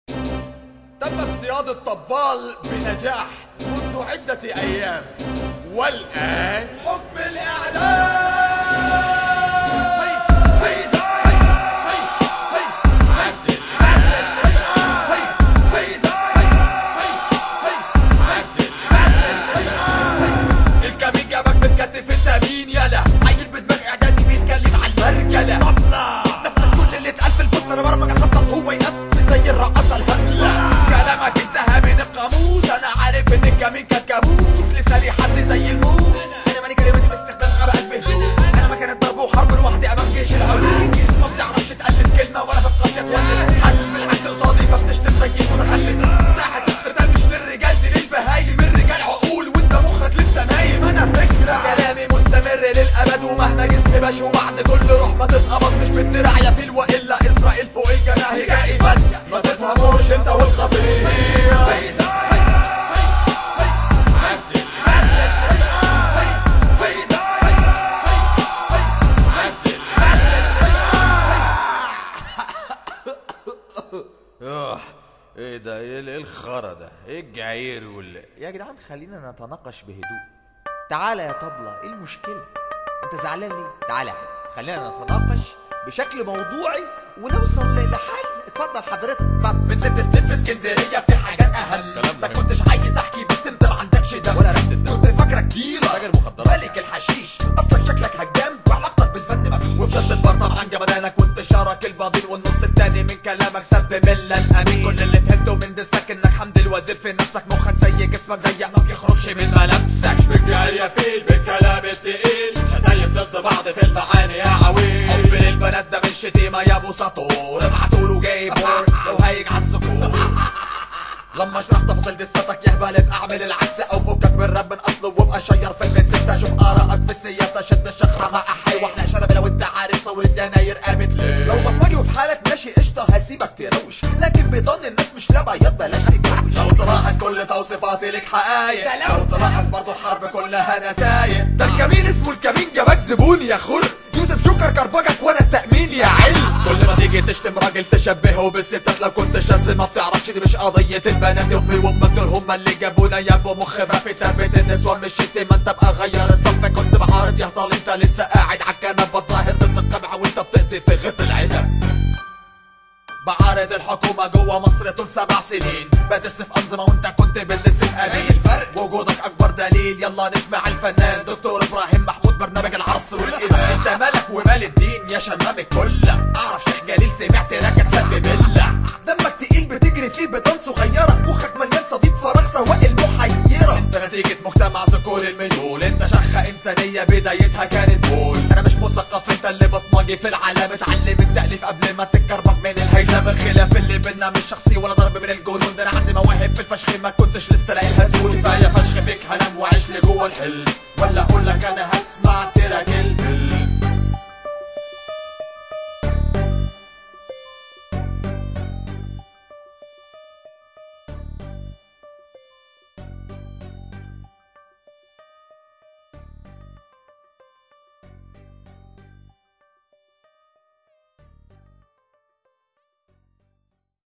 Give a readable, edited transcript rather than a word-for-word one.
تم اصطياد الطبال بنجاح منذ عدة أيام، والآن حكم الإعدام. الكمين جابك بتكتف انت مين يالا؟ عيل بدماغ اعدادي بيتكلم على المرجلة. نفذ كل اللي اتقال في البوست، انا برمج اخطط هو ينفذ زي الرقاصة الهبلة. كلامك انتهى من القاموس، انا عارف ان الكمين كان كابوس. لساني حد زي الموس، انا ماني كلمتي باستخدام غباء بهدوء. انا مكان ضرب وحرب لوحدي امام جيش العلوم. ما بتعرفش تألف كلمة ولا في القافية تولد. حاسس بالعكس قصادي فبتشتم زي المتخلف. ساحة القتال مش للرجال دي للبهايم. الرجال عقول وانت مخك لسه نايم. انا فكرة كلامي مستمر للأبد، ومهما جسمي بشو بعد كل روح ما تتقبض. مش بالدراع يا فيل وإلا إسرائيل فوق الجناهي جائفا. ما تفهموش انت والخطير. ايه ده؟ ايه الخرا ده؟ ايه الجعير يا جدعان خلينا نتناقش بهدوء. تعالى يا طبلة، ايه المشكلة؟ انت زعلان ليه؟ تعالى يا حبيبي خلينا نتناقش بشكل موضوعي ونوصل لحل. اتفضل حضرتك اتفضل. من 6 سنين في اسكندرية في حاجات اهم. ما كنتش عايز احكي بس انت ما عندكش دم ولا ريحة الدم. كنت فاكرك ديلر تاجر مخدرات ملك الحشيش، اصلك شكلك هجام وعلاقتك بالفن مفيش. وفضلت تبرطم عن جمدانك وانت شارك الباطل، والنص التاني من كلامك سب ملا الامين. كل اللي فهمته من دسك انك حمد الوزير في نفسك. مخك زي جسمك ضيق ما بيخرجش من ملابسك. بالجعل يا فيل بالكلام التقيل، شتايم ضد بعض في المعاني يا عويل. حب للبنات ده مش شتيمة يا ابو سطور. ابعتوله جاي بور لو هايج عالذكور. لما اشرح تفاصيل دستك يهبل ابقى اعمل العكس، او فكك من الراب من اصله وابقى شير فيلم السكسة. شوف ارائك في السياسة، شد الشخرة مع احي واحلق شرب. لو انت عارف صورة يناير قامت ليه؟ لو بصمجي وفي حالك ماشي قشطة هسيبك تروش، لكن بيضن الناس مش لا بياض بلاش تكوش. لو تلاحظ كل توصيفاتي لك حقايق، لو تلاحظ برضو الحرب كلها نسايق. ده الكمين اسمه الكمين جابك زبون يا خر. يوسف شكر كربجك وانا التأمين يا علم. كل ما تيجي تشتم راجل تشبهه بالستات. لو كنت شاذ ما بتعرفش دي مش قضية البنات. امي وامك دول هما اللي جابونا يا ابو مخ بقى في تربية النسوان. مش شتيمة انت بقى غير الصف. كنت بعارض يا طال انت لسه قاعد عالكنبة بتظاهر ضد القمع وانت بتقضي في غط العدا. بعارض الحكومة جوا مصر طول 7 سنين. بدس في أنظمة وانت كنت بتدس في أمين. الفرق وجودك أكبر دليل. يلا نسمع الفنان دكتور إبراهيم محمود برنامج العصر والإيمان. انت مالك ومال الدين يا شمام الكلة؟ أعرف شيخ جليل سمعت راكت سب بلة. دمك تقيل بتجري فيه بدون صغيرة. مخك مليان صديد فراغ سواق المحيرة. انت نتيجة مجتمع ذكور الميول. انت شخة إنسانية بدايتها كانت بول. أنا مش مثقف انت اللي بصمجي في العالم. اتعلم التأليف قبل ما تتكربج من الهيزم. الخلاف اللي بينا مش شخصي ولا ضرب من الجنون. ده انا عندي مواهب في الفشخ ما كنتش لسه